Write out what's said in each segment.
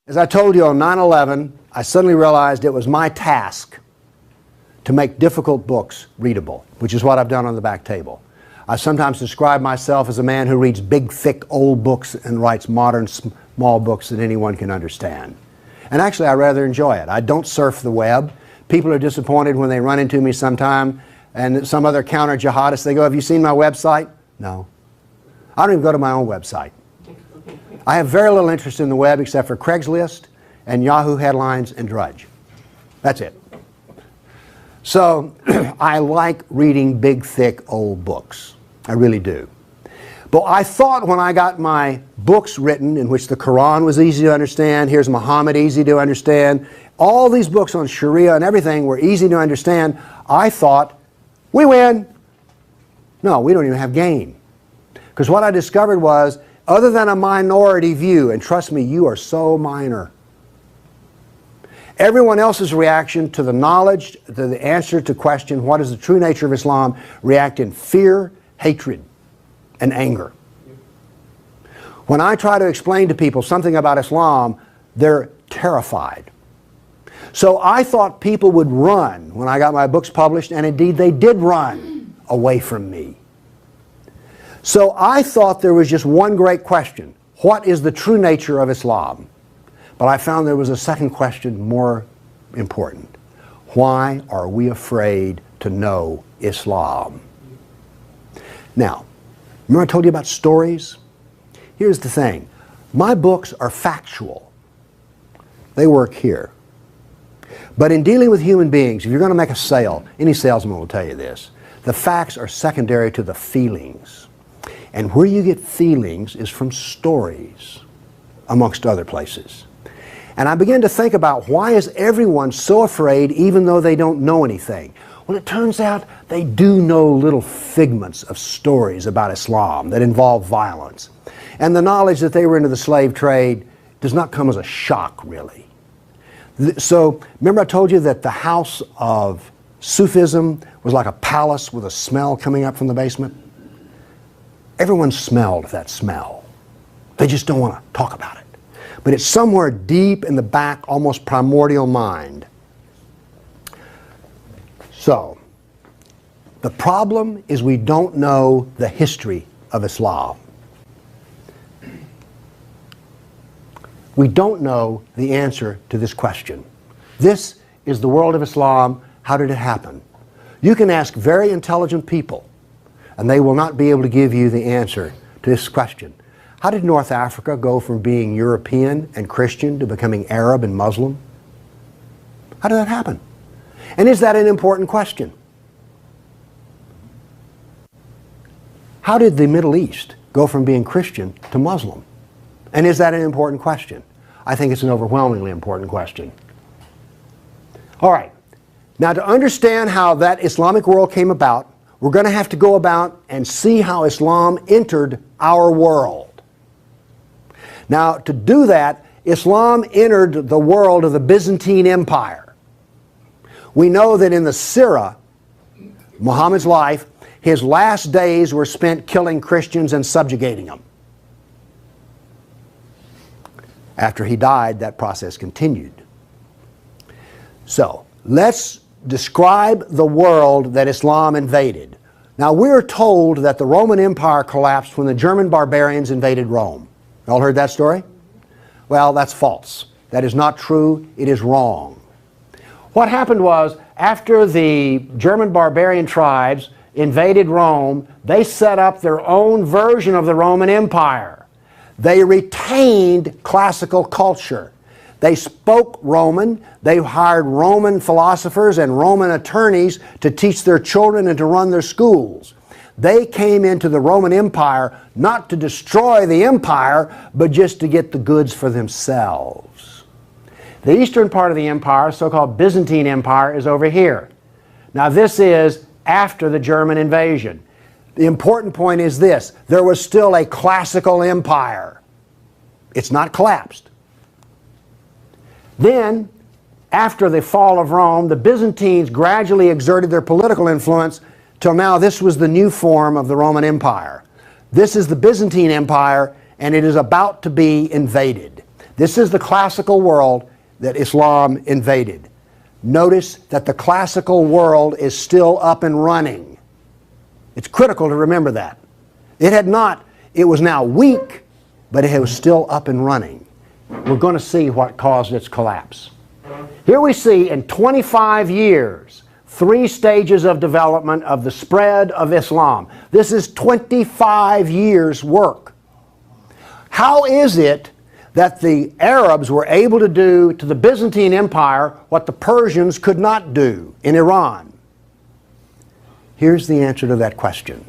As I told you on 9/11, I suddenly realized it was my task to make difficult books readable, which is what I've done on the back table. I sometimes describe myself as a man who reads big, thick, old books and writes modern, small books that anyone can understand. And actually, I rather enjoy it. I don't surf the web. People are disappointed when they run into me sometime and some other counter-jihadist, they go, "Have you seen my website?" No. I don't even go to my own website. I have very little interest in the web except for Craigslist and Yahoo headlines and Drudge. That's it. So I like reading big, thick, old books. I really do. But I thought when I got my books written in which the Quran was easy to understand, here's Muhammad easy to understand, all these books on Sharia and everything were easy to understand, I thought, we win. No, we don't even have gain. Because what I discovered was, other than a minority view, and trust me, you are so minor, everyone else's reaction to the knowledge, to the answer to question, what is the true nature of Islam, react in fear, hatred, and anger. When I try to explain to people something about Islam, they're terrified. So I thought people would run when I got my books published, and indeed they did run away from me. So I thought there was just one great question. What is the true nature of Islam? But I found there was a second question more important. Why are we afraid to know Islam? Now, remember I told you about stories? Here's the thing. My books are factual. They work here. But in dealing with human beings, if you're going to make a sale, any salesman will tell you this, the facts are secondary to the feelings. And where you get feelings is from stories, amongst other places. And I began to think about, why is everyone so afraid even though they don't know anything? Well, it turns out they do know little figments of stories about Islam that involve violence. And the knowledge that they were into the slave trade does not come as a shock, really. So, remember I told you that the house of Sufism was like a palace with a smell coming up from the basement? Everyone smelled that smell. They just don't want to talk about it. But it's somewhere deep in the back, almost primordial mind. So, the problem is we don't know the history of Islam. We don't know the answer to this question. This is the world of Islam. How did it happen? You can ask very intelligent people, and they will not be able to give you the answer to this question. How did North Africa go from being European and Christian to becoming Arab and Muslim? How did that happen? And is that an important question? How did the Middle East go from being Christian to Muslim? And is that an important question? I think it's an overwhelmingly important question. All right. Now, to understand how that Islamic world came about, we're going to have to go about and see how Islam entered our world. Now, to do that, Islam entered the world of the Byzantine Empire. We know that in the Sirah, Muhammad's life, his last days were spent killing Christians and subjugating them. After he died, that process continued. So, let's describe the world that Islam invaded. Now, we're told that the Roman Empire collapsed when the German barbarians invaded Rome. You all heard that story? Well, that's false. That is not true. It is wrong. What happened was, after the German barbarian tribes invaded Rome, they set up their own version of the Roman Empire. They retained classical culture. They spoke Roman. They hired Roman philosophers and Roman attorneys to teach their children and to run their schools. They came into the Roman Empire not to destroy the empire, but just to get the goods for themselves. The eastern part of the empire, so-called Byzantine Empire, is over here. Now, this is after the German invasion. The important point is this: there was still a classical empire. It's not collapsed. Then, after the fall of Rome, the Byzantines gradually exerted their political influence till now this was the new form of the Roman Empire. This is the Byzantine Empire, and it is about to be invaded. This is the classical world that Islam invaded. Notice that the classical world is still up and running. It's critical to remember that. It was now weak, but it was still up and running. We're going to see what caused its collapse. Here we see in 25 years, 3 stages of development of the spread of Islam. This is 25 years' work. How is it that the Arabs were able to do to the Byzantine Empire what the Persians could not do in Iran? Here's the answer to that question.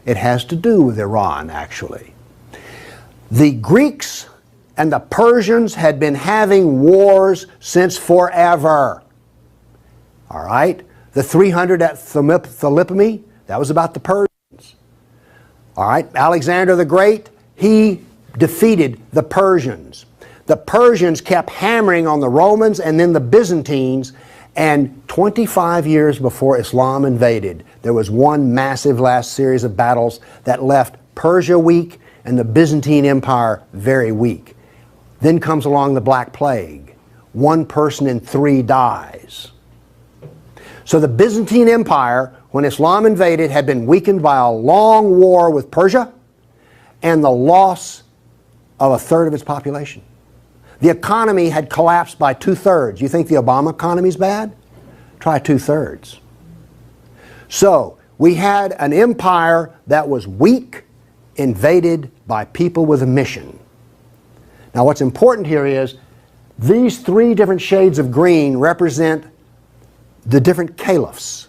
It has to do with Iran, actually. The Greeks and the Persians had been having wars since forever. All right? The 300 at Thermopylae, that was about the Persians. All right? Alexander the Great, he defeated the Persians. The Persians kept hammering on the Romans and then the Byzantines, and 25 years before Islam invaded, there was one massive last series of battles that left Persia weak and the Byzantine Empire very weak. Then comes along the Black Plague. 1 person in 3 dies. So the Byzantine Empire, when Islam invaded, had been weakened by a long war with Persia and the loss of 1/3 of its population. The economy had collapsed by 2/3. You think the Obama economy is bad? Try 2/3. So we had an empire that was weak, invaded by people with a mission. Now what's important here is these 3 different shades of green represent the different caliphs.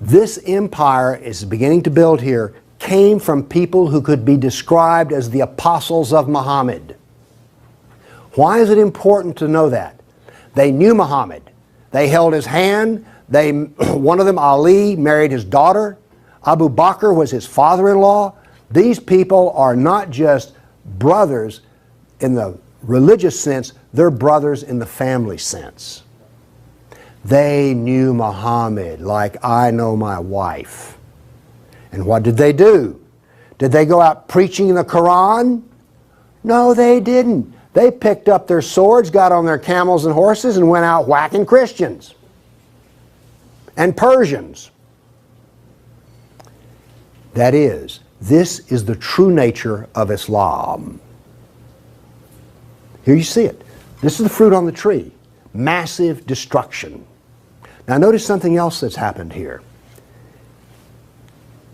This empire is beginning to build here came from people who could be described as the apostles of Muhammad. Why is it important to know that? They knew Muhammad. They held his hand. One of them, Ali, married his daughter. Abu Bakr was his father-in-law. These people are not just brothers in the religious sense, they're brothers in the family sense. They knew Muhammad like I know my wife. And what did they do? Did they go out preaching the Quran? No, they didn't. They picked up their swords, got on their camels and horses, and went out whacking Christians and Persians. That is, this is the true nature of Islam. Here you see it. This is the fruit on the tree. Massive destruction. Now notice something else that's happened here.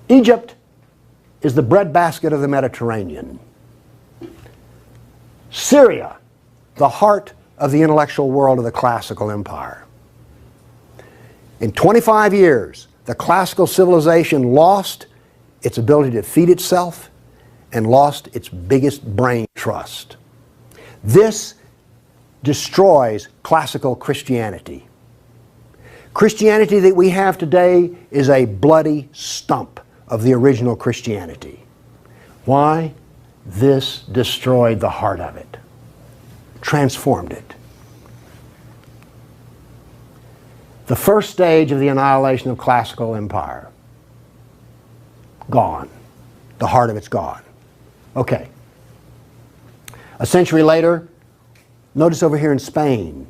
Egypt is the breadbasket of the Mediterranean. Syria, the heart of the intellectual world of the classical empire. In 25 years, the classical civilization lost its ability to feed itself and lost its biggest brain trust. This destroys classical Christianity. Christianity that we have today is a bloody stump of the original Christianity. Why? This destroyed the heart of it, transformed it. The first stage of the annihilation of classical empire, gone. The heart of it's gone. Okay. A century later, notice over here in Spain,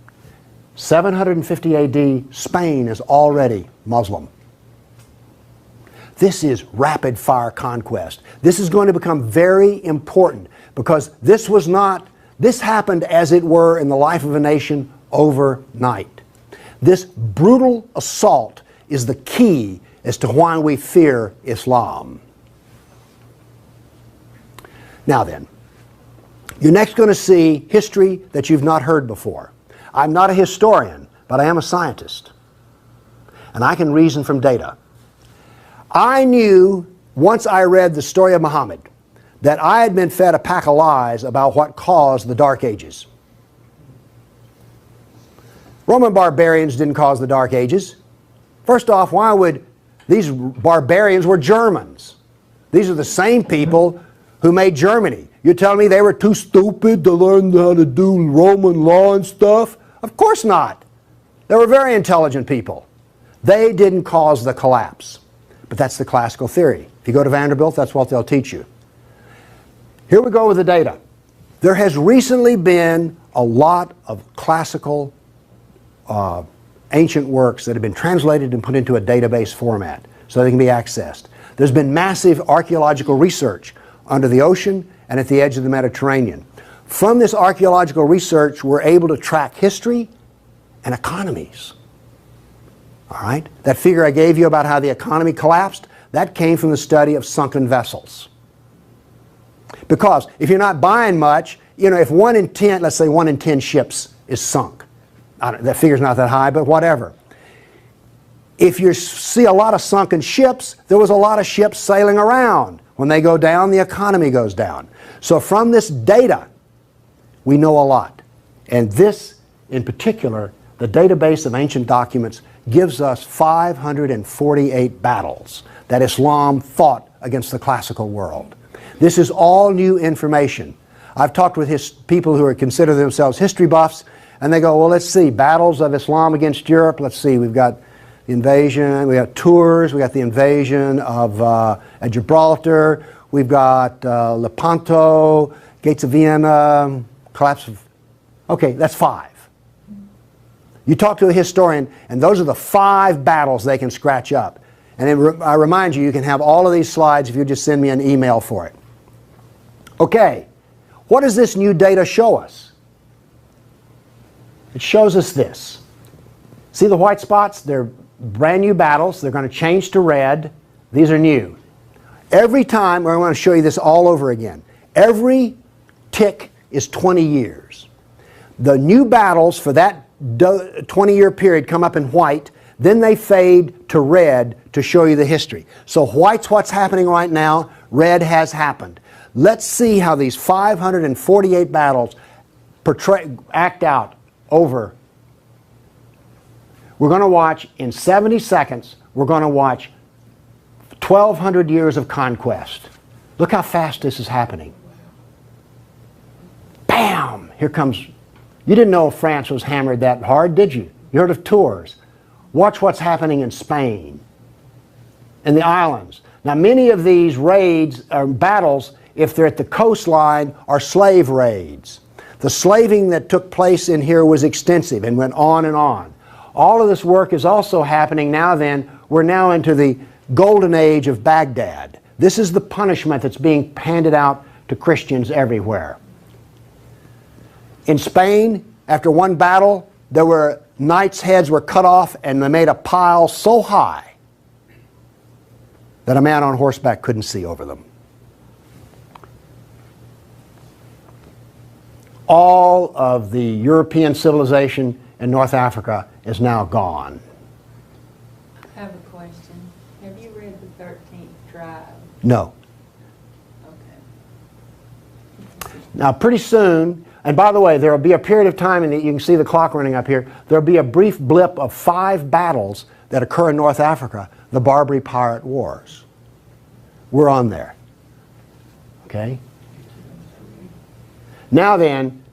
750 AD, Spain is already Muslim. This is rapid fire conquest. This is going to become very important because this happened as it were in the life of a nation overnight. This brutal assault is the key as to why we fear Islam. Now then, you're next going to see history that you've not heard before. I'm not a historian, but I am a scientist. And I can reason from data. I knew, once I read the story of Muhammad, that I had been fed a pack of lies about what caused the Dark Ages. Roman barbarians didn't cause the Dark Ages. First off, why would these barbarians were Germans? These are the same people who made Germany. You're telling me they were too stupid to learn how to do Roman law and stuff? Of course not. They were very intelligent people. They didn't cause the collapse. But that's the classical theory. If you go to Vanderbilt, that's what they'll teach you. Here we go with the data. There has recently been a lot of classical ancient works that have been translated and put into a database format so they can be accessed. There's been massive archaeological research under the ocean and at the edge of the Mediterranean. From this archaeological research, we're able to track history and economies. All right? That figure I gave you about how the economy collapsed, that came from the study of sunken vessels. Because if you're not buying much, you know, if 1 in 10, let's say 1 in 10 ships is sunk, that figure's not that high, but whatever. If you see a lot of sunken ships, there was a lot of ships sailing around. When they go down, the economy goes down. So from this data, we know a lot. And this, in particular, the database of ancient documents, gives us 548 battles that Islam fought against the classical world. This is all new information. I've talked with people who consider themselves history buffs, and they go, well, let's see, battles of Islam against Europe. Let's see, we've got the invasion, we got Tours, we got the invasion of at Gibraltar, we've got Lepanto, Gates of Vienna, collapse of... Okay, that's 5. You talk to a historian, and those are the 5 battles they can scratch up. And I remind you, you can have all of these slides if you just send me an email for it. Okay, what does this new data show us? It shows us this. See the white spots? They're brand new battles. They're going to change to red. These are new. Every time, I want to show you this all over again. Every tick is 20 years. The new battles for that 20-year period come up in white, then they fade to red to show you the history. So white's what's happening right now, red has happened. Let's see how these 548 battles act out over. We're going to watch, in 70 seconds, we're going to watch 1,200 years of conquest. Look how fast this is happening. Bam! Here comes... You didn't know France was hammered that hard, did you? You heard of Tours. Watch what's happening in Spain and the islands. Now, many of these raids or battles, if they're at the coastline, are slave raids. The slaving that took place in here was extensive and went on and on. All of this work is also happening now then. We're now into the golden age of Baghdad. This is the punishment that's being handed out to Christians everywhere. In Spain, after one battle, there were knights' heads were cut off and they made a pile so high that a man on horseback couldn't see over them. All of the European civilization in North Africa is now gone. I have a question. Have you read the 13th tribe? No. Okay. Now, pretty soon, and by the way, there will be a period of time, and you can see the clock running up here, there will be a brief blip of 5 battles that occur in North Africa, the Barbary Pirate Wars. We're on there. Okay? Now then,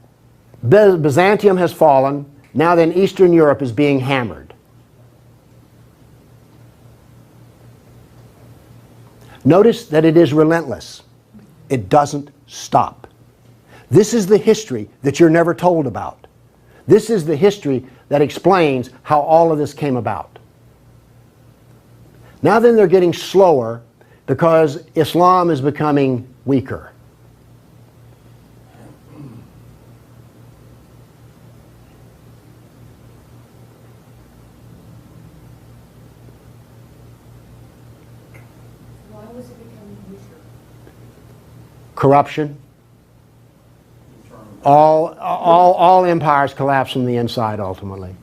Byzantium has fallen. Now then, Eastern Europe is being hammered. Notice that it is relentless. It doesn't stop. This is the history that you're never told about. This is the history that explains how all of this came about. Now then, they're getting slower because Islam is becoming weaker. Why was it becoming weaker? Corruption. All empires collapse from the inside ultimately.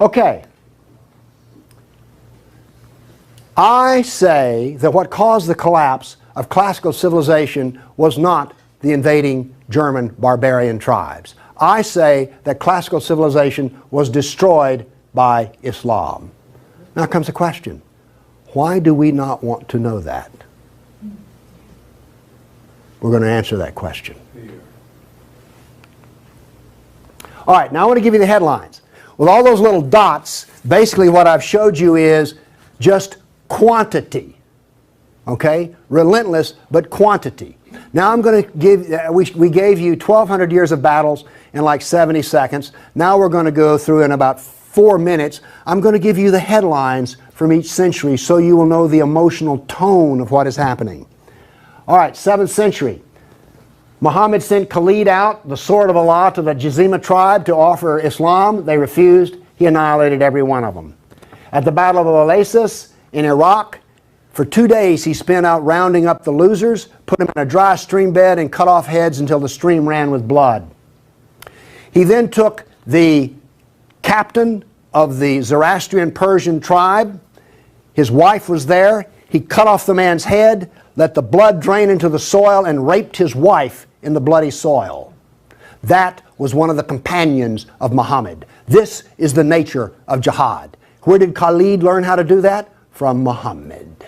Okay. I say that what caused the collapse of classical civilization was not the invading German barbarian tribes. I say that classical civilization was destroyed by Islam. Now comes the question. Why do we not want to know that? We're going to answer that question. All right, now I want to give you the headlines. With all those little dots, basically what I've showed you is just quantity. Okay? Relentless, but quantity. Now I'm going to give, we gave you 1,200 years of battles in like 70 seconds. Now we're going to go through in about 4 minutes. I'm going to give you the headlines from each century so you will know the emotional tone of what is happening. All right, 7th century. Muhammad sent Khalid out, the sword of Allah, to the Jazima tribe to offer Islam. They refused. He annihilated every one of them. At the Battle of Oasis in Iraq, for 2 days he spent out rounding up the losers, put them in a dry stream bed, and cut off heads until the stream ran with blood. He then took the captain of the Zoroastrian Persian tribe. His wife was there. He cut off the man's head, let the blood drain into the soil, and raped his wife in the bloody soil. That was one of the companions of Muhammad. This is the nature of jihad. Where did Khalid learn how to do that? From Muhammad.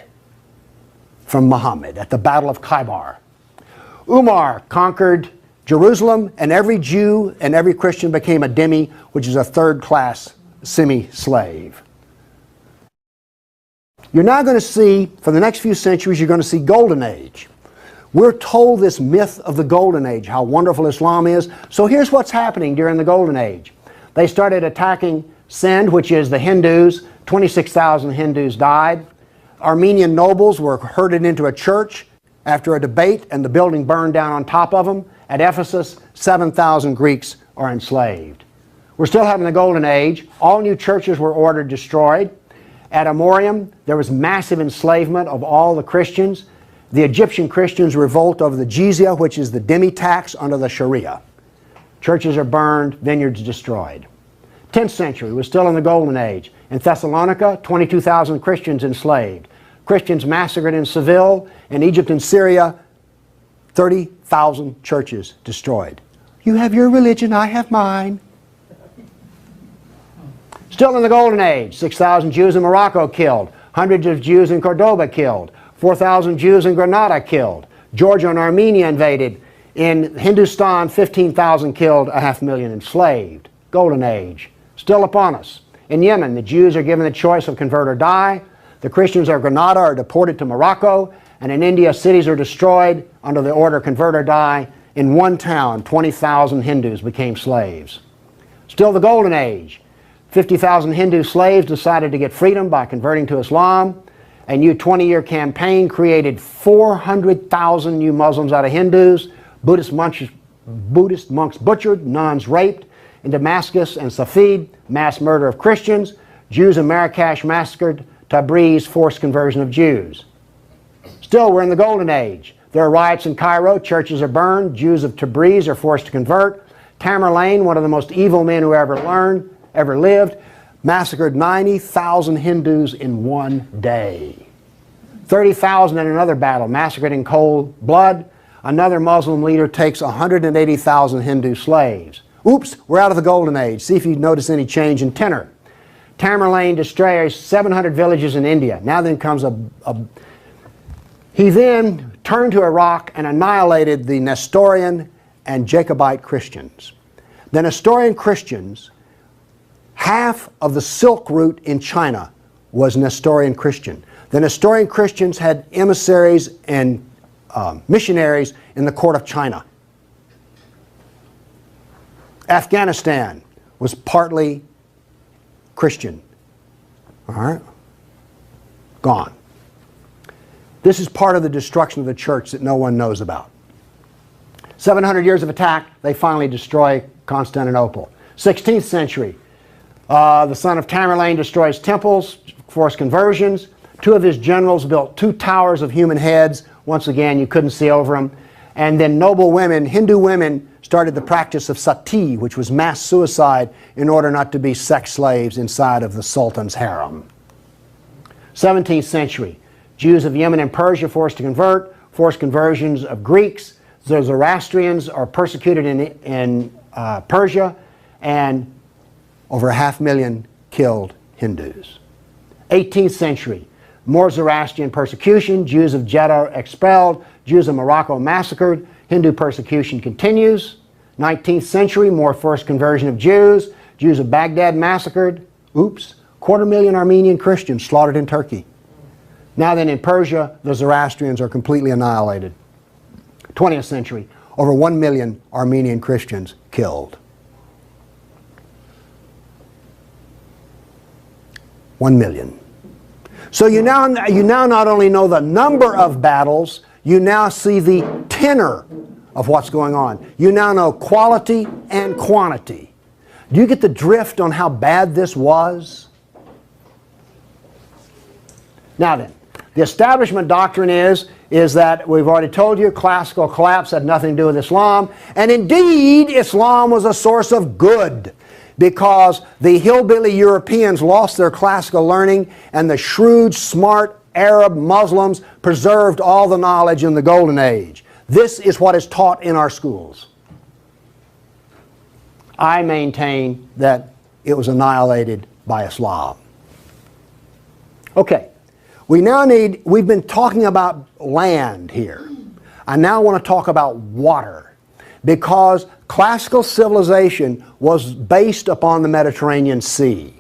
From Muhammad at the Battle of Khaybar. Umar conquered Jerusalem, and every Jew and every Christian became a dhimmi, which is a third-class semi-slave. You're now going to see, for the next few centuries, you're going to see Golden Age. We're told this myth of the Golden Age, how wonderful Islam is. So here's what's happening during the Golden Age. They started attacking Sind, which is the Hindus. 26,000 Hindus died. Armenian nobles were herded into a church after a debate, and the building burned down on top of them. At Ephesus, 7,000 Greeks are enslaved. We're still having the Golden Age. All new churches were ordered destroyed. At Amorium, there was massive enslavement of all the Christians. The Egyptian Christians revolt over the jizya, which is the dhimmi tax under the Sharia. Churches are burned, vineyards destroyed. 10th century was still in the Golden Age. In Thessalonica, 22,000 Christians enslaved. Christians massacred in Seville. In Egypt and Syria, 30,000 churches destroyed. You have your religion, I have mine. Still in the Golden Age, 6,000 Jews in Morocco killed, hundreds of Jews in Cordoba killed, 4,000 Jews in Granada killed, Georgia and Armenia invaded. In Hindustan, 15,000 killed, 500,000 enslaved. Golden Age, still upon us. In Yemen, the Jews are given the choice of convert or die. The Christians of Granada are deported to Morocco. And in India, cities are destroyed under the order convert or die. In one town, 20,000 Hindus became slaves. Still the Golden Age. 50,000 Hindu slaves decided to get freedom by converting to Islam. A new 20-year campaign created 400,000 new Muslims out of Hindus. Buddhist monks butchered, nuns raped. In Damascus and Safed, mass murder of Christians. Jews in Marrakesh massacred. Tabriz, forced conversion of Jews. Still, we're in the Golden Age. There are riots in Cairo. Churches are burned. Jews of Tabriz are forced to convert. Tamerlane, one of the most evil men who ever lived, massacred 90,000 Hindus in one day. 30,000 in another battle, massacred in cold blood. Another Muslim leader takes 180,000 Hindu slaves. Oops, we're out of the Golden Age. See if you notice any change in tenor. Tamerlane destroys 700 villages in India. Now then comes He then turned to Iraq and annihilated the Nestorian and Jacobite Christians. The Nestorian Christians, half of the Silk Route in China was Nestorian Christian. The Nestorian Christians had emissaries and missionaries in the court of China. Afghanistan was partly Christian. All right? Gone. This is part of the destruction of the church that no one knows about. 700 years of attack, they finally destroy Constantinople. 16th century, the son of Tamerlane destroys temples, forced conversions. Two of his generals built 2 towers of human heads. Once again, you couldn't see over them. And then noble women, Hindu women, started the practice of sati, which was mass suicide in order not to be sex slaves inside of the Sultan's harem. 17th century, Jews of Yemen and Persia forced to convert, forced conversions of Greeks. The Zoroastrians are persecuted in Persia, and over 500,000 killed Hindus. 18th century, more Zoroastrian persecution, Jews of Jeddah expelled, Jews of Morocco massacred, Hindu persecution continues. 19th century, more forced conversion of Jews, Jews of Baghdad massacred. Oops, 250,000 Armenian Christians slaughtered in Turkey. Now then in Persia, the Zoroastrians are completely annihilated. 20th century, over 1 million Armenian Christians killed. 1 million. So you now not only know the number of battles, you now see the tenor of what's going on. You now know quality and quantity. Do you get the drift on how bad this was? Now then, the establishment doctrine is that we've already told you classical collapse had nothing to do with Islam, and indeed Islam was a source of good, because the hillbilly Europeans lost their classical learning and the shrewd, smart Arab Muslims preserved all the knowledge in the Golden Age. This is what is taught in our schools. I maintain that it was annihilated by Islam. Okay, we've been talking about land here. I now want to talk about water, because classical civilization was based upon the Mediterranean Sea.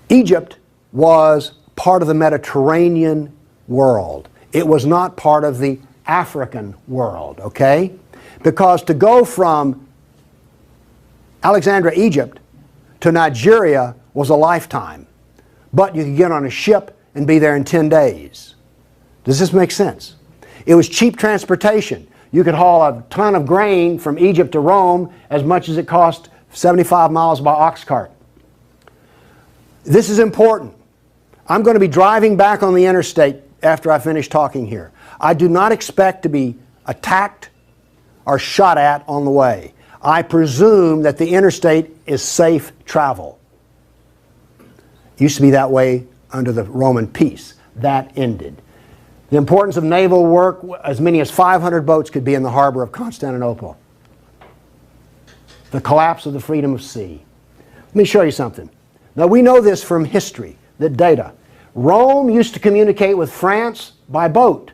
Egypt was part of the Mediterranean world. It was not part of the African world, okay? Because to go from Alexandria, Egypt to Nigeria was a lifetime. But you could get on a ship and be there in 10 days. Does this make sense? It was cheap transportation. You could haul a ton of grain from Egypt to Rome as much as it cost 75 miles by ox cart. This is important. I'm going to be driving back on the interstate after I finish talking here. I do not expect to be attacked or shot at on the way. I presume that the interstate is safe travel. It used to be that way under the Roman peace. That ended. The importance of naval work, as many as 500 boats could be in the harbor of Constantinople. The collapse of the freedom of sea. Let me show you something. Now we know this from history, the data. Rome used to communicate with France by boat.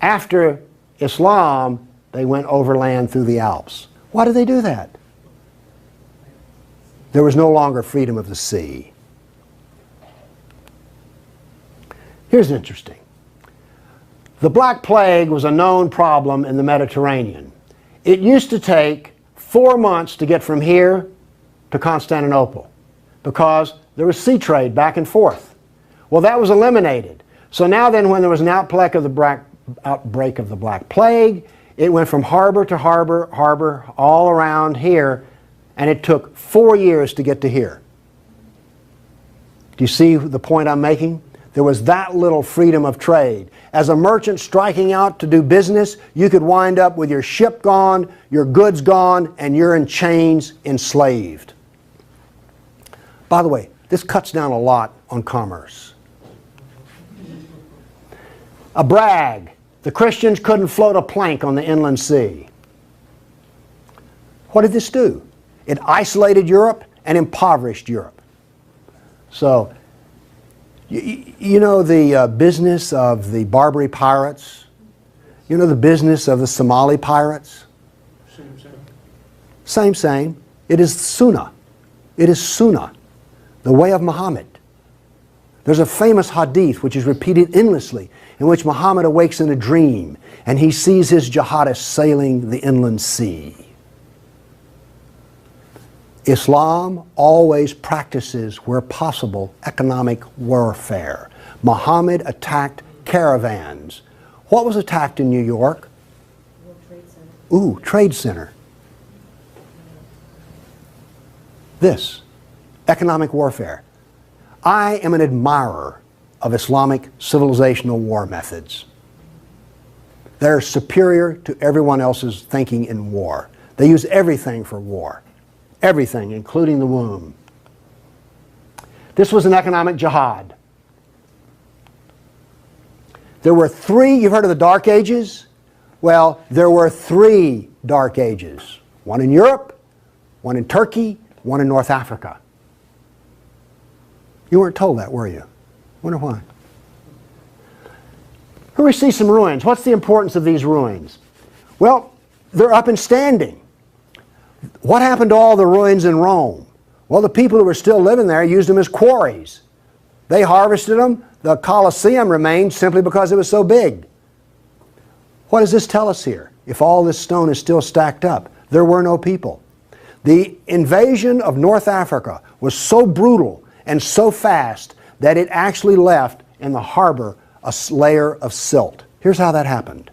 After Islam, they went overland through the Alps. Why did they do that? There was no longer freedom of the sea. Here's interesting. The Black Plague was a known problem in the Mediterranean. It used to take 4 months to get from here to Constantinople because there was sea trade back and forth. Well, that was eliminated. So now then, when there was an outbreak of the Black Plague, it went from harbor to harbor, all around here, and it took 4 years to get to here. Do you see the point I'm making? There was that little freedom of trade. As a merchant striking out to do business, you could wind up with your ship gone, your goods gone, and you're in chains, enslaved. By the way, this cuts down a lot on commerce. A brag. The Christians couldn't float a plank on the inland sea. What did this do? It isolated Europe and impoverished Europe. So, you know the business of the Barbary pirates? You know the business of the Somali pirates? Same. It is Sunnah. It is Sunnah, the way of Muhammad. There's a famous hadith which is repeated endlessly, in which Muhammad awakes in a dream and he sees his jihadists sailing the inland sea. Islam always practices, where possible, economic warfare. Muhammad attacked caravans. What was attacked in New York? World Trade Center. Ooh, Trade Center. This, economic warfare. I am an admirer of Islamic civilizational war methods. They're superior to everyone else's thinking in war. They use everything for war. Everything, including the womb. This was an economic jihad. There were three, you've heard of the Dark Ages? Well, there were 3 Dark Ages. One in Europe, one in Turkey, one in North Africa. You weren't told that, were you? Wonder why. Here we see some ruins. What's the importance of these ruins? Well, they're up and standing. What happened to all the ruins in Rome? Well, the people who were still living there used them as quarries. They harvested them. The Colosseum remained simply because it was so big. What does this tell us here? If all this stone is still stacked up, there were no people. The invasion of North Africa was so brutal and so fast that it actually left in the harbor a layer of silt. Here's how that happened.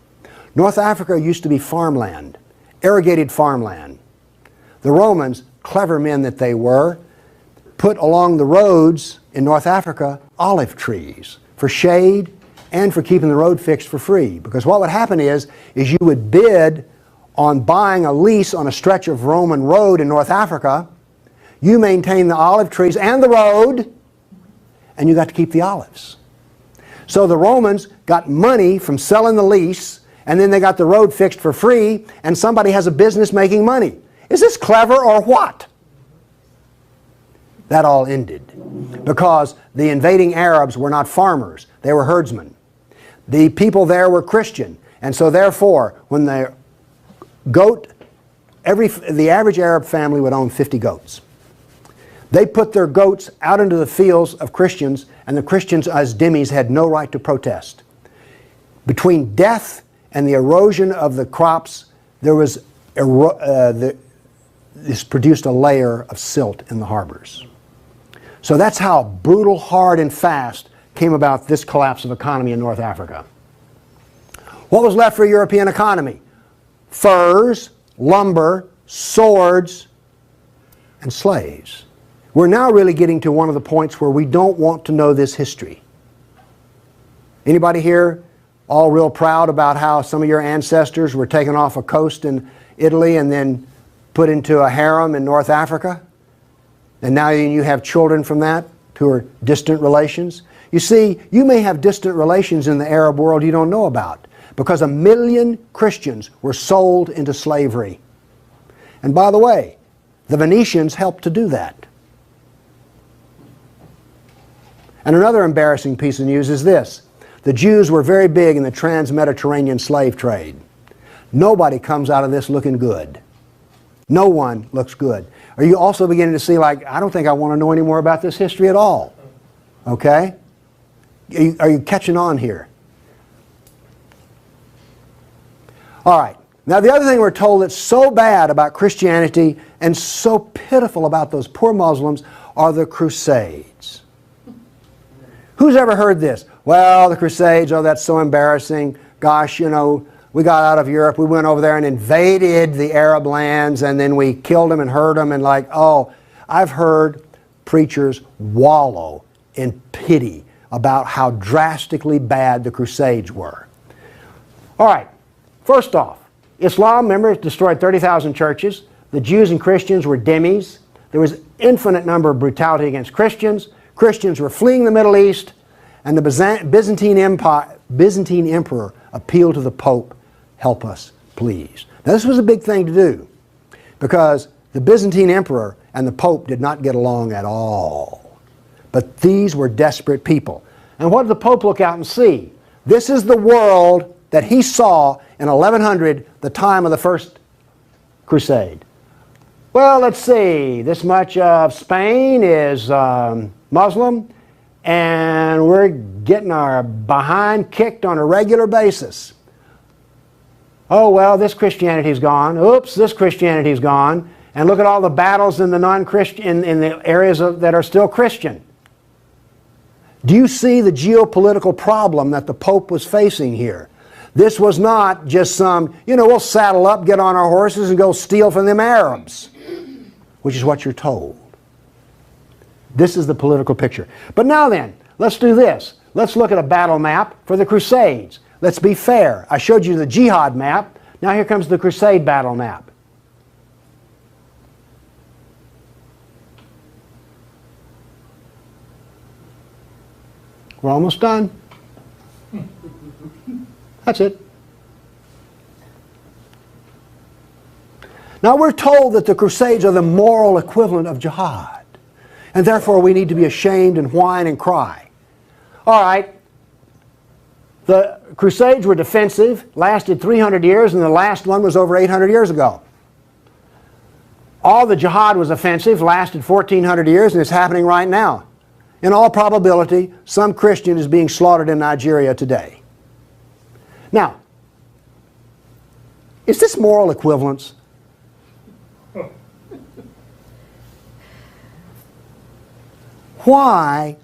North Africa used to be farmland, irrigated farmland. The Romans, clever men that they were, put along the roads in North Africa olive trees for shade and for keeping the road fixed for free. Because what would happen is you would bid on buying a lease on a stretch of Roman road in North Africa. You maintain the olive trees and the road, and you got to keep the olives. So the Romans got money from selling the lease, and then they got the road fixed for free, and somebody has a business making money. Is this clever or what? That all ended because the invading Arabs were not farmers, they were herdsmen. The people there were Christian, and so therefore when the average Arab family would own 50 goats. They put their goats out into the fields of Christians, and the Christians as dhimmis had no right to protest. Between death and the erosion of the crops, there was this produced a layer of silt in the harbors. So that's how brutal, hard, and fast came about this collapse of economy in North Africa. What was left for a European economy? Furs, lumber, swords, and slaves. We're now really getting to one of the points where we don't want to know this history. Anybody here all real proud about how some of your ancestors were taken off a coast in Italy and then put into a harem in North Africa? And now you have children from that who are distant relations? You see, you may have distant relations in the Arab world you don't know about because 1 million Christians were sold into slavery. And by the way, the Venetians helped to do that. And another embarrassing piece of news is this. The Jews were very big in the trans-Mediterranean slave trade. Nobody comes out of this looking good. No one looks good. Are you also beginning to see, like, I don't think I want to know any more about this history at all? Okay? Are you catching on here? All right. Now the other thing we're told that's so bad about Christianity and so pitiful about those poor Muslims are the Crusades. Who's ever heard this? Well, the Crusades, oh, that's so embarrassing. Gosh, you know, we got out of Europe, we went over there and invaded the Arab lands, and then we killed them and hurt them, and like, oh, I've heard preachers wallow in pity about how drastically bad the Crusades were. All right, first off, Islam, remember, destroyed 30,000 churches. The Jews and Christians were dhimmis. There was infinite number of brutality against Christians. Christians were fleeing the Middle East, and the Byzantine emperor appealed to the Pope, help us, please. Now this was a big thing to do because the Byzantine emperor and the Pope did not get along at all. But these were desperate people. And what did the Pope look out and see? This is the world that he saw in 1100, the time of the First Crusade. Well, let's see, this much of Spain is Muslim, and we're getting our behind kicked on a regular basis. Oh, well, this Christianity's gone. Oops, this Christianity's gone. And look at all the battles in the non-Christian, in the areas that are still Christian. Do you see the geopolitical problem that the Pope was facing here? This was not just some, you know, we'll saddle up, get on our horses, and go steal from them Arabs, which is what you're told. This is the political picture. But now then, let's do this. Let's look at a battle map for the Crusades. Let's be fair. I showed you the jihad map. Now here comes the Crusade battle map. We're almost done. That's it. Now we're told that the Crusades are the moral equivalent of jihad, and therefore we need to be ashamed and whine and cry. All right, the Crusades were defensive, lasted 300 years, and the last one was over 800 years ago. All the jihad was offensive, lasted 1400 years, and it's happening right now. In all probability, some Christian is being slaughtered in Nigeria today. Now, Is this moral equivalence? Why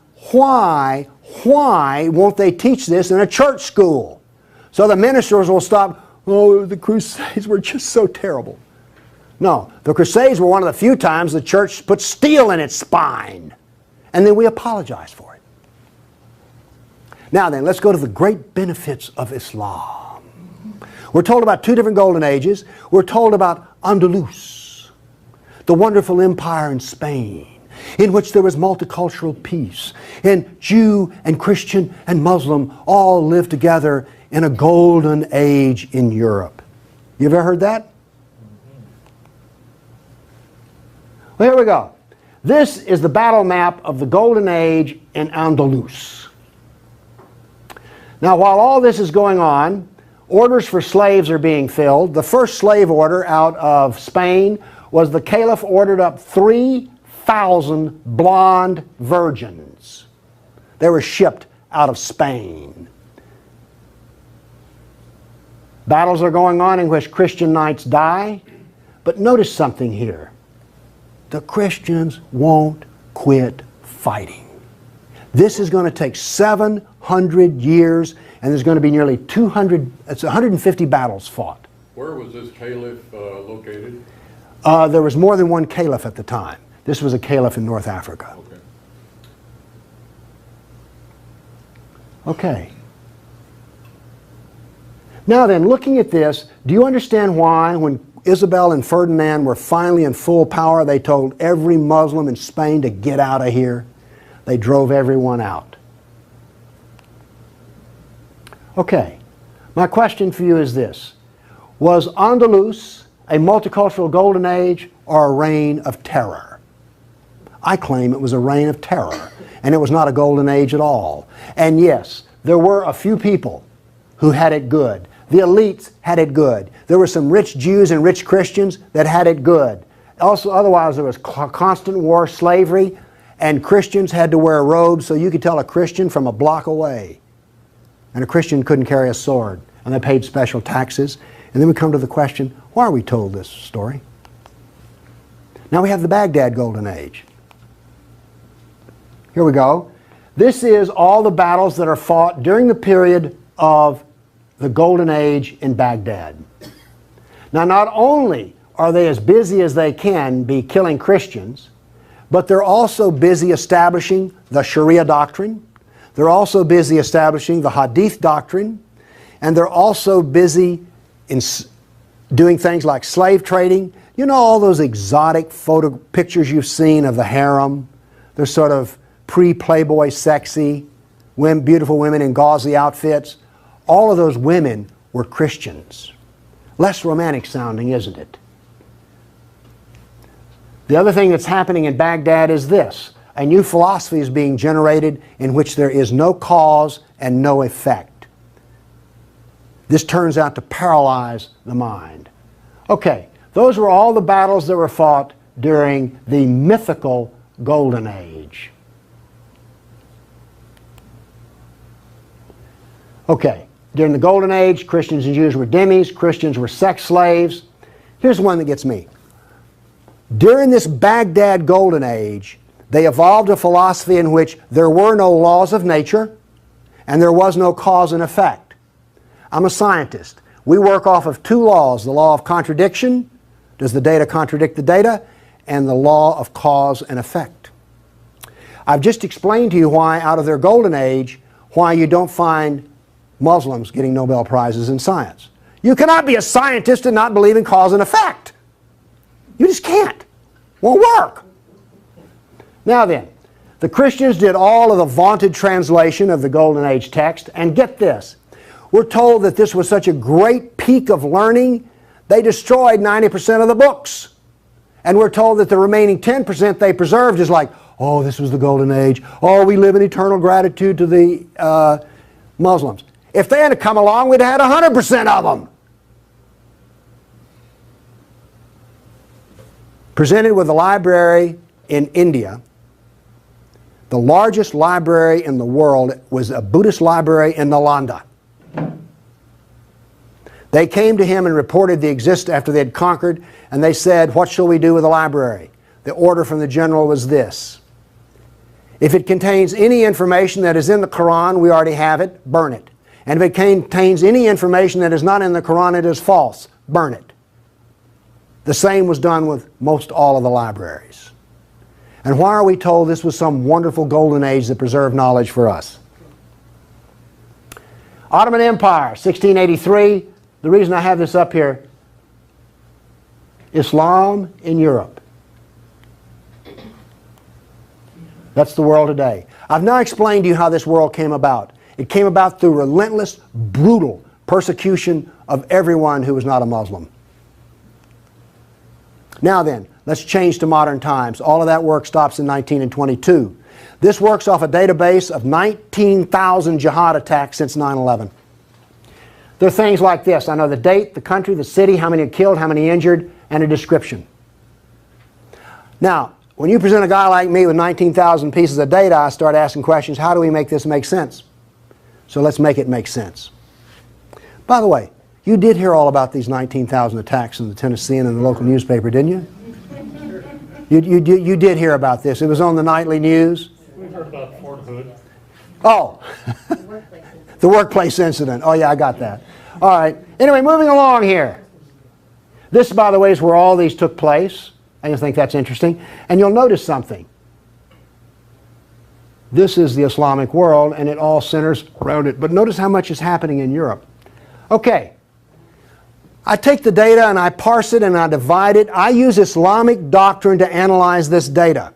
won't they teach this in a church school? So the ministers will stop, oh, the Crusades were just so terrible. No, the Crusades were one of the few times the church put steel in its spine. And then we apologize for it. Now then, let's go to the great benefits of Islam. We're told about two different golden ages. We're told about Andalus, the wonderful empire in Spain, in which there was multicultural peace, and Jew and Christian and Muslim all lived together in a golden age in Europe. You ever heard that? Well, here we go. This is the battle map of the golden age in Andalus. Now, while all this is going on, orders for slaves are being filled. The first slave order out of Spain was the Caliph ordered up 3,000 blonde virgins. They were shipped out of Spain. Battles are going on in which Christian knights die. But notice something here. The Christians won't quit fighting. This is going to take 700 years, and there's going to be nearly 150 battles fought. Where was this caliph located? There was more than one caliph at the time. This was a caliph in North Africa. Okay. Now then, looking at this, do you understand why when Isabel and Ferdinand were finally in full power, they told every Muslim in Spain to get out of here? They drove everyone out. Okay, my question for you is this. Was Andalus a multicultural golden age or a reign of terror? I claim it was a reign of terror, and it was not a golden age at all. And yes, there were a few people who had it good. The elites had it good. There were some rich Jews and rich Christians that had it good. Also, otherwise, there was constant war, slavery, and Christians had to wear robes so you could tell a Christian from a block away. And a Christian couldn't carry a sword, and they paid special taxes. And then we come to the question, why are we told this story? Now we have the Baghdad Golden Age. Here we go. This is all the battles that are fought during the period of the Golden Age in Baghdad. Now, not only are they as busy as they can be killing Christians, but they're also busy establishing the Sharia doctrine. They're also busy establishing the Hadith doctrine. And they're also busy in doing things like slave trading. You know all those exotic photo pictures you've seen of the harem? They're sort of pre-Playboy sexy, beautiful women in gauzy outfits. All of those women were Christians. Less romantic sounding, isn't it? The other thing that's happening in Baghdad is this. A new philosophy is being generated in which there is no cause and no effect. This turns out to paralyze the mind. Okay, those were all the battles that were fought during the mythical Golden Age. Okay, during the Golden Age, Christians and Jews were dhimmis, Christians were sex slaves. Here's one that gets me. During this Baghdad Golden Age, they evolved a philosophy in which there were no laws of nature and there was no cause and effect. I'm a scientist. We work off of two laws, the law of contradiction, does the data contradict the data, and the law of cause and effect. I've just explained to you why out of their Golden Age, why you don't find Muslims getting Nobel Prizes in science. You cannot be a scientist and not believe in cause and effect. You just can't. Won't work. Now then, the Christians did all of the vaunted translation of the Golden Age text, and get this. We're told that this was such a great peak of learning, they destroyed 90% of the books. And we're told that the remaining 10% they preserved is like, oh, this was the Golden Age. Oh, we live in eternal gratitude to the Muslims. If they had come along, we'd have had 100% of them. Presented with a library in India, the largest library in the world was a Buddhist library in Nalanda. They came to him and reported the existence after they had conquered, and they said, what shall we do with the library? The order from the general was this: if it contains any information that is in the Quran, we already have it, burn it. And if it contains any information that is not in the Quran, it is false, burn it. The same was done with most all of the libraries. And why are we told this was some wonderful golden age that preserved knowledge for us? Ottoman Empire, 1683. The reason I have this up here, Islam in Europe. That's the world today. I've now explained to you how this world came about. It came about through relentless, brutal persecution of everyone who was not a Muslim. Now then, let's change to modern times. All of that work stops in 1922. This works off a database of 19,000 jihad attacks since 9/11. There are things like this. I know the date, the country, the city, how many are killed, how many injured, and a description. Now, when you present a guy like me with 19,000 pieces of data, I start asking questions. How do we make this make sense? So let's make it make sense. By the way, you did hear all about these 19,000 attacks in the Tennessean and the local newspaper, didn't you? You did hear about this. It was on the nightly news. We've heard about Fort Hood. Oh, the workplace incident. Oh yeah, I got that. All right. Anyway, moving along here. This, by the way, is where all these took place. I just think that's interesting. And you'll notice something. This is the Islamic world, and it all centers around it. But notice how much is happening in Europe. Okay. I take the data and I parse it and I divide it. I use Islamic doctrine to analyze this data.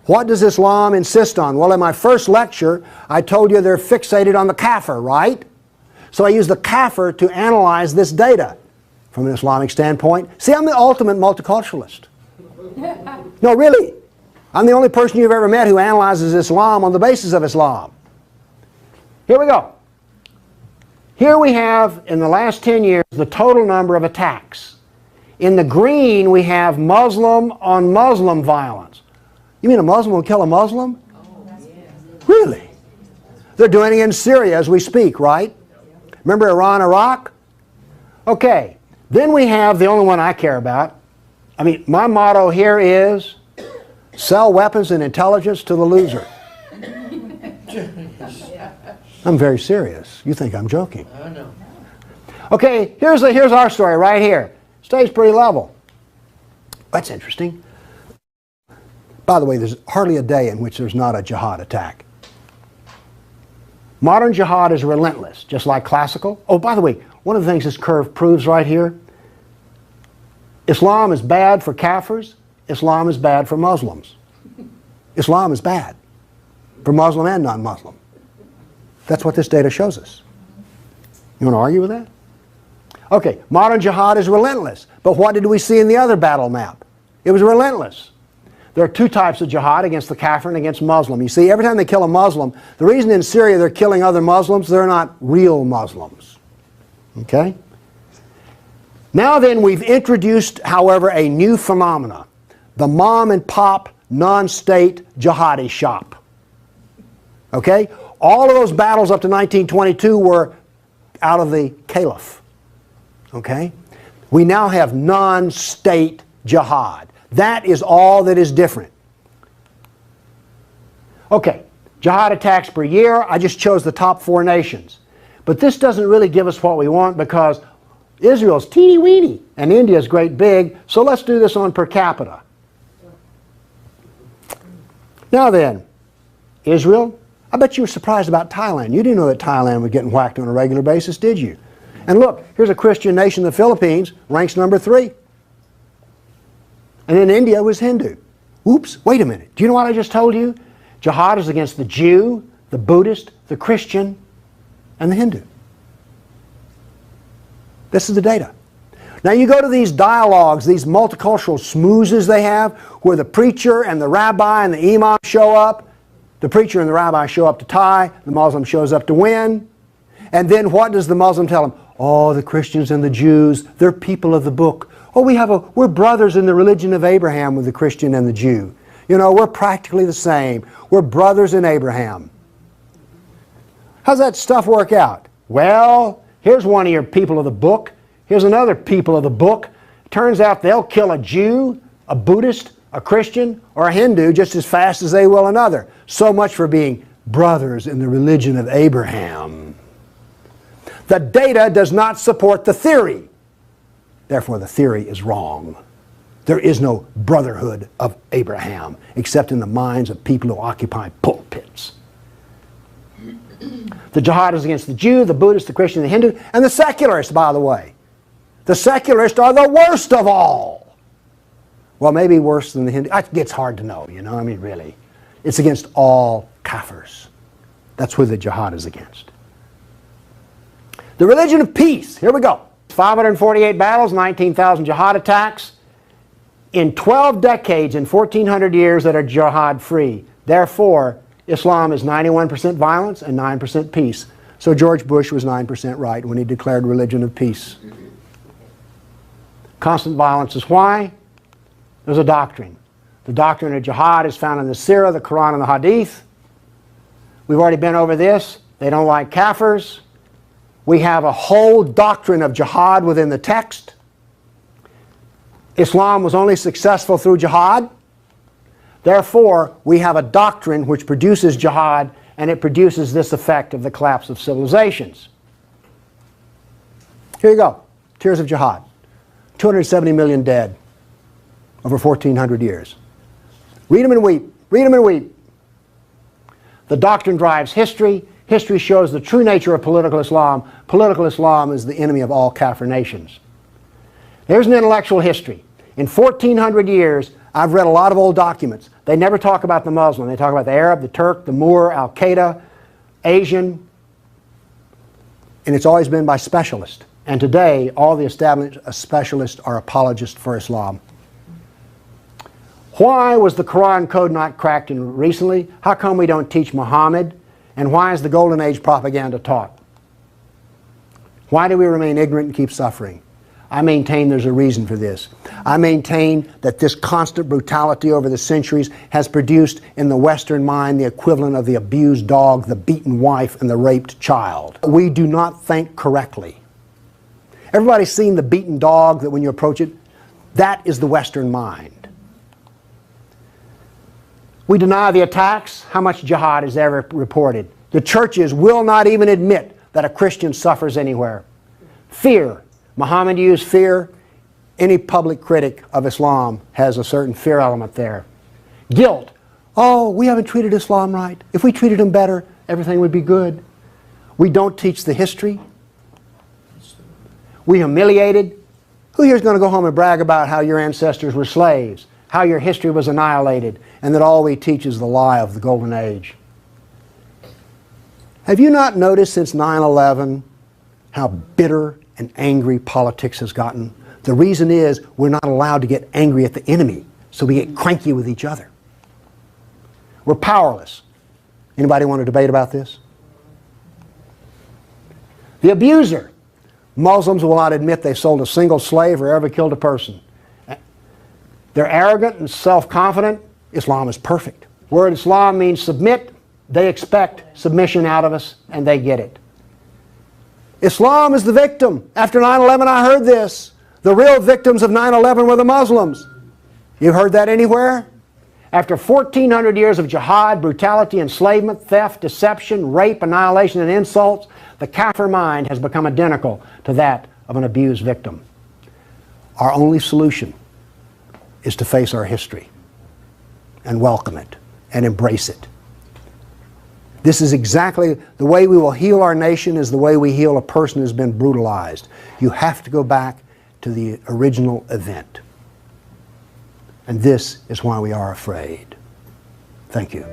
What does Islam insist on? Well, in my first lecture, I told you they're fixated on the kafir, right? So I use the kafir to analyze this data from an Islamic standpoint. See, I'm the ultimate multiculturalist. No, really. I'm the only person you've ever met who analyzes Islam on the basis of Islam. Here we go. Here we have, in the last 10 years, the total number of attacks. In the green, we have Muslim on Muslim violence. You mean a Muslim will kill a Muslim? Really? They're doing it in Syria as we speak, right? Remember Iran, Iraq? Okay. Then we have the only one I care about. I mean, my motto here is sell weapons and intelligence to the loser. I'm very serious. You think I'm joking. I know. Okay, here's our story right here. Stays pretty level. That's interesting. By the way, there's hardly a day in which there's not a jihad attack. Modern jihad is relentless, just like classical. Oh, by the way, one of the things this curve proves right here, Islam is bad for Kafirs, Islam is bad for Muslims. Islam is bad for Muslim and non-Muslim. That's what this data shows us. You want to argue with that? Okay, modern jihad is relentless. But what did we see in the other battle map? It was relentless. There are two types of jihad, against the kafir and against Muslim. You see, every time they kill a Muslim, the reason in Syria they're killing other Muslims, they're not real Muslims. Okay? Now then, we've introduced, however, a new phenomena. The mom and pop non-state jihadi shop. Okay? All of those battles up to 1922 were out of the caliph. Okay? We now have non-state jihad. That is all that is different. Okay, jihad attacks per year. I just chose the top 4 nations. But this doesn't really give us what we want because Israel's teeny weeny and India's great big, so let's do this on per capita. Now then, Israel, I bet you were surprised about Thailand. You didn't know that Thailand was getting whacked on a regular basis, did you? And look, here's a Christian nation, the Philippines, ranks number 3. And then India was Hindu. Oops, wait a minute. Do you know what I just told you? Jihad is against the Jew, the Buddhist, the Christian, and the Hindu. This is the data. Now you go to these dialogues, these multicultural smoozes they have, where the preacher and the rabbi and the imam show up. The preacher and the rabbi show up to tie, the Muslim shows up to win. And then what does the Muslim tell them? Oh, the Christians and the Jews, they're people of the book. Oh, we're brothers in the religion of Abraham with the Christian and the Jew. You know, we're practically the same. We're brothers in Abraham. How's that stuff work out? Well, here's one of your people of the book. Here's another people of the book. Turns out they'll kill a Jew, a Buddhist, a Christian, or a Hindu just as fast as they will another. So much for being brothers in the religion of Abraham. The data does not support the theory. Therefore, the theory is wrong. There is no brotherhood of Abraham, except in the minds of people who occupy pulpits. The jihad is against the Jew, the Buddhist, the Christian, the Hindu, and the secularists, by the way. The secularists are the worst of all. Well, maybe worse than the Hindu. It gets hard to know, you know, I mean, really. It's against all kafirs. That's who the jihad is against. The religion of peace. Here we go. 548 battles, 19,000 jihad attacks. In 12 decades, in 1,400 years that are jihad-free. Therefore, Islam is 91% violence and 9% peace. So George Bush was 9% right when he declared religion of peace. Constant violence is why? There's a doctrine. The doctrine of jihad is found in the Sirah, the Quran, and the Hadith. We've already been over this. They don't like kafirs. We have a whole doctrine of jihad within the text. Islam was only successful through jihad. Therefore, we have a doctrine which produces jihad, and it produces this effect of the collapse of civilizations. Here you go. Tears of jihad. 270 million dead over 1,400 years. Read them and weep. Read them and weep. The doctrine drives history. History shows the true nature of political Islam. Political Islam is the enemy of all Kafir nations. Here's an intellectual history. In 1,400 years, I've read a lot of old documents. They never talk about the Muslim. They talk about the Arab, the Turk, the Moor, Al-Qaeda, Asian. And it's always been by specialists. And today, all the established specialists are apologists for Islam. Why was the Quran code not cracked in recently? How come we don't teach Muhammad? And why is the Golden Age propaganda taught? Why do we remain ignorant and keep suffering? I maintain there's a reason for this. I maintain that this constant brutality over the centuries has produced in the Western mind the equivalent of the abused dog, the beaten wife, and the raped child. We do not think correctly. Everybody's seen the beaten dog that when you approach it, that is the Western mind. We deny the attacks. How much jihad is ever reported? The churches will not even admit that a Christian suffers anywhere. Fear. Muhammad used fear. Any public critic of Islam has a certain fear element there. Guilt. Oh, we haven't treated Islam right. If we treated him better, everything would be good. We don't teach the history. We humiliated. Who here is going to go home and brag about how your ancestors were slaves, how your history was annihilated, and that all we teach is the lie of the Golden Age? Have you not noticed since 9/11 how bitter and angry politics has gotten? The reason is we're not allowed to get angry at the enemy, so we get cranky with each other. We're powerless. Anybody want to debate about this? The abuser. Muslims will not admit they sold a single slave or ever killed a person. They're arrogant and self-confident. Islam is perfect. Word Islam means submit. They expect submission out of us, and they get it. Islam is the victim. After 9/11, I heard this. The real victims of 9/11 were the Muslims. You've heard that anywhere? After 1,400 years of jihad, brutality, enslavement, theft, deception, rape, annihilation, and insults, the Kafir mind has become identical to that of an abused victim. Our only solution is to face our history and welcome it and embrace it. This is exactly the way we will heal our nation, is the way we heal a person who's been brutalized. You have to go back to the original event. And this is why we are afraid. Thank you.